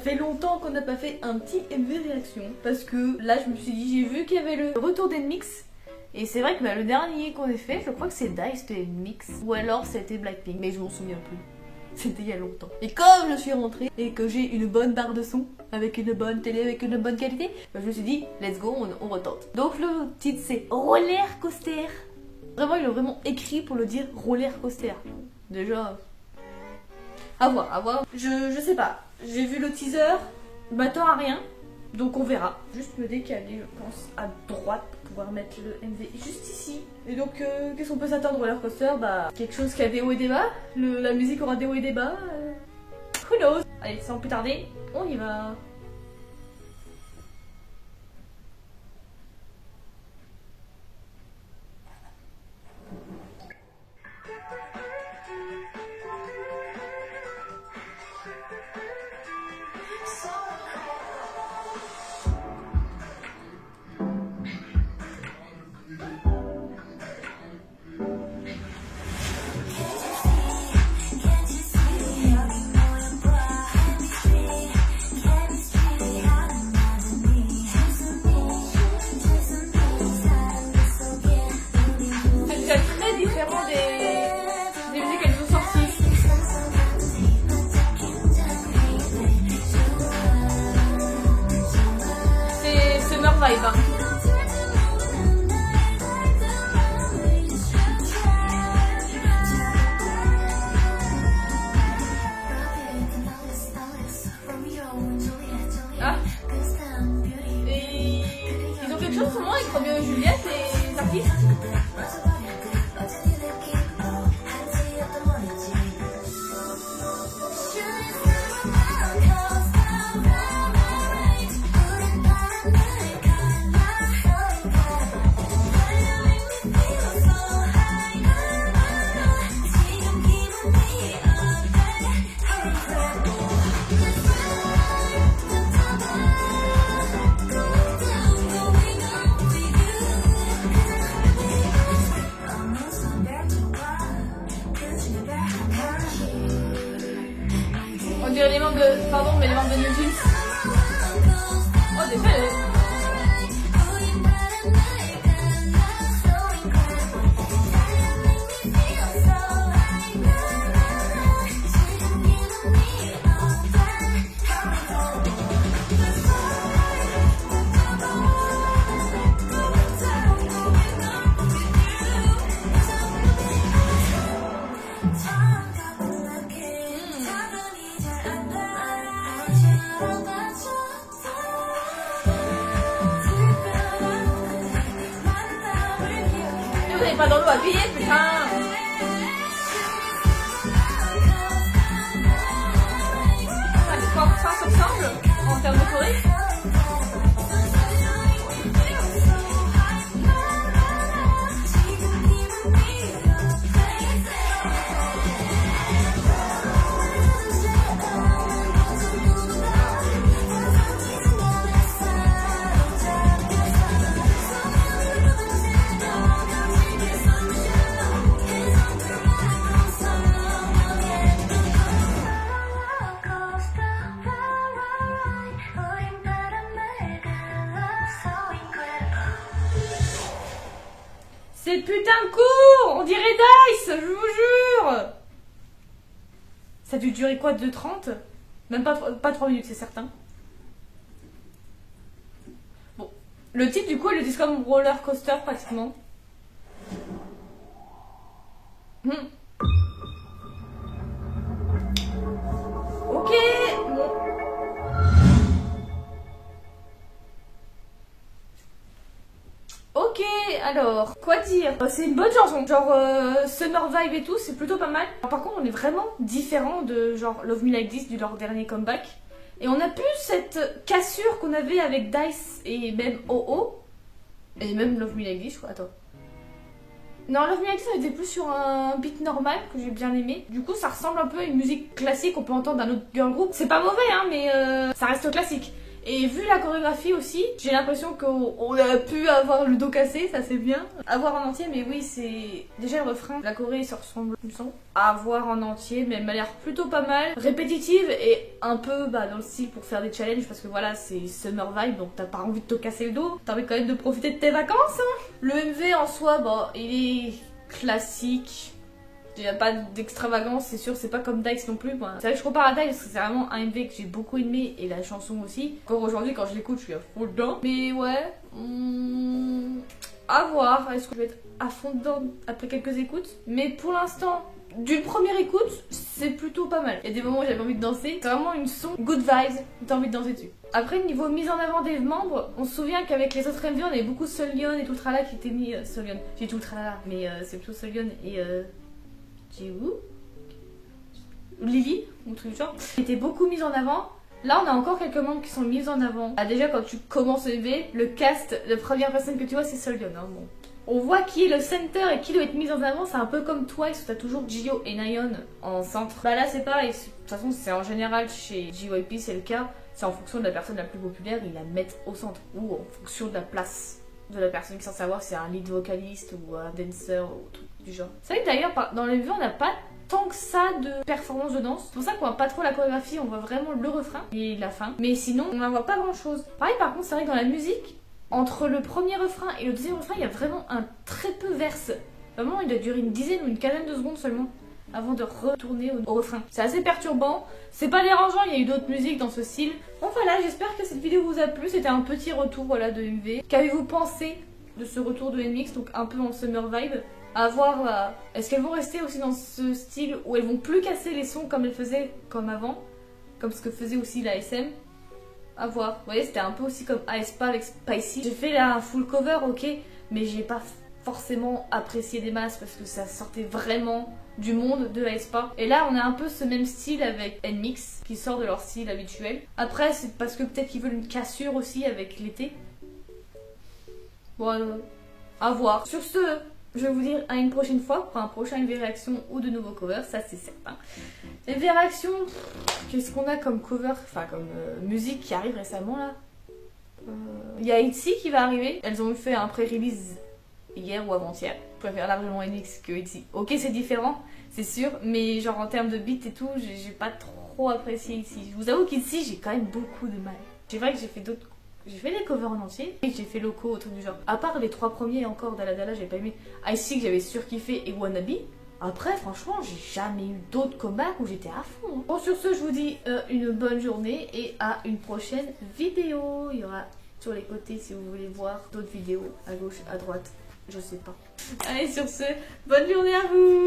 fait longtemps qu'on n'a pas fait un petit MV réaction. Parce que là, je me suis dit, j'ai vu qu'il y avait le retour d'Nmix. Et c'est vrai que le dernier qu'on a fait, je crois que c'est Dice de Nmix. Ou alors c'était Blackpink, mais je m'en souviens plus. C'était il y a longtemps. Et comme je suis rentrée et que j'ai une bonne barre de son, avec une bonne télé, avec une bonne qualité, bah je me suis dit, let's go, on retente. Donc le titre c'est Roller Coaster. Vraiment, ils l'ont vraiment écrit pour le dire Roller Coaster. Déjà, à voir, à voir. Je sais pas, j'ai vu le teaser, je m'attends à rien, donc on verra. Juste me décaler, je pense, à droite pour pouvoir mettre le MV juste ici. Et donc, qu'est-ce qu'on peut s'attendre Roller Coaster? Bah, quelque chose qui a des hauts et des bas. La musique aura des hauts et des bas. Who knows? Allez, sans plus tarder, on y va. Différent des musiques qu'elles ont sorties. C'est Summer Vibe. Hein. Ah. Et ils ont quelque chose en ce moment avec Romeo et Juliette et les artistes. On dirait les membres de... Pardon, mais les membres de New Jeans. Oh, des faits. Vous n'avez pas dans l'eau à payer, putain! Ça se ressemble en termes de choré. C'est putain de court! On dirait Dice, je vous jure! Ça a dû durer quoi, 2h30? Même pas 3 minutes, c'est certain. Bon. Le titre, du coup, elle le dit comme roller coaster, pratiquement. Ok, bon. Ok, alors, quoi dire? C'est une bonne chanson, genre Summer Vibe et tout, c'est plutôt pas mal. Par contre, on est vraiment différent de genre Love Me Like This du leur dernier comeback. Et on a plus cette cassure qu'on avait avec Dice et même OO. Et même Love Me Like This, je crois, attends. Non, Love Me Like This, on était plus sur un beat normal que j'ai bien aimé. Du coup, ça ressemble un peu à une musique classique qu'on peut entendre d'un autre girl group. C'est pas mauvais, hein, mais ça reste classique. Et vu la chorégraphie aussi, j'ai l'impression qu'on a pu avoir le dos cassé, ça c'est bien. À voir en entier, mais oui, c'est... Déjà le refrain, la choré se ressemble, il me semble. À voir en entier, mais elle m'a l'air plutôt pas mal. Répétitive et un peu dans le style pour faire des challenges, parce que voilà, c'est summer vibe, donc t'as pas envie de te casser le dos. T'as envie quand même de profiter de tes vacances. Hein. Le MV en soi, bon, il est classique. Il n'y a pas d'extravagance, c'est sûr, c'est pas comme Dice non plus. C'est vrai que je compare à Dice parce que c'est vraiment un MV que j'ai beaucoup aimé et la chanson aussi. Encore aujourd'hui, quand je l'écoute, je suis à fond dedans. Mais ouais, à voir. Est-ce que je vais être à fond dedans après quelques écoutes? Mais pour l'instant, d'une première écoute, c'est plutôt pas mal. Il y a des moments où j'avais envie de danser. C'est vraiment une son good vibes, t'as envie de danser dessus. Après, niveau mise en avant des membres, on se souvient qu'avec les autres MV, on avait beaucoup Solyon et tout le tralala qui étaient mis. Solyon, j'ai tout le tralala, mais c'est plutôt Solyon et. J'ai où Lily, ou truc du genre, qui était beaucoup mise en avant. Là, on a encore quelques membres qui sont mis en avant. Déjà, quand tu commences le MV, le cast, la première personne que tu vois, c'est Solyon. Hein, bon. On voit qui est le center et qui doit être mis en avant. C'est un peu comme Twice où t'as toujours Jio et Nayeon en centre. Bah là, c'est pareil. De toute façon, c'est en général chez JYP, c'est le cas. C'est en fonction de la personne la plus populaire, ils la mettent au centre. Ou en fonction de la place de la personne qui est censée savoir si c'est un lead vocaliste ou un dancer ou tout du genre. C'est vrai que d'ailleurs, dans les MV, on n'a pas tant que ça de performance de danse. C'est pour ça qu'on voit pas trop la chorégraphie, on voit vraiment le refrain et la fin. Mais sinon, on n'en voit pas grand chose. Pareil, par contre, c'est vrai que dans la musique, entre le premier refrain et le deuxième refrain, il y a vraiment un très peu verse. Vraiment, il doit durer une dizaine ou une quinzaine de secondes seulement avant de retourner au refrain. C'est assez perturbant, c'est pas dérangeant, il y a eu d'autres musiques dans ce style. Bon voilà, j'espère que cette vidéo vous a plu, c'était un petit retour voilà, de MV. Qu'avez-vous pensé de ce retour de NMIXX, donc un peu en summer vibe? À voir, est-ce qu'elles vont rester aussi dans ce style où elles vont plus casser les sons comme elles faisaient comme avant, comme ce que faisait aussi la SM? À voir. Vous voyez, c'était un peu aussi comme aespa avec Spicy. J'ai fait là un full cover, ok, mais j'ai pas forcément apprécié des masses parce que ça sortait vraiment du monde de aespa. Et là, on a un peu ce même style avec NMIXX qui sort de leur style habituel. Après, c'est parce que peut-être qu'ils veulent une cassure aussi avec l'été. Bon, à voir. Sur ce, je vais vous dire à une prochaine fois pour un prochain MV réaction ou de nouveaux covers, ça c'est certain. MV réaction, qu'est-ce qu'on a comme cover, enfin comme musique qui arrive récemment là? Il y a ITZY qui va arriver, elles ont fait un pré-release hier ou avant-hier. Je préfère largement NMIXX que ITZY. Ok, c'est différent, c'est sûr, mais genre en termes de beat et tout, j'ai pas trop apprécié ITZY. Je vous avoue qu'ITZY, j'ai quand même beaucoup de mal. C'est vrai que j'ai fait d'autres. J'ai fait des covers en entier et j'ai fait locaux, truc du genre. À part les 3 premiers encore, Dala Dala, j'ai pas aimé. Icy que j'avais surkiffé et Wannabe. Après, franchement, j'ai jamais eu d'autres comebacks où j'étais à fond. Hein. Bon, sur ce, je vous dis une bonne journée et à une prochaine vidéo. Il y aura sur les côtés si vous voulez voir d'autres vidéos, à gauche, à droite, je sais pas. Allez, sur ce, bonne journée à vous!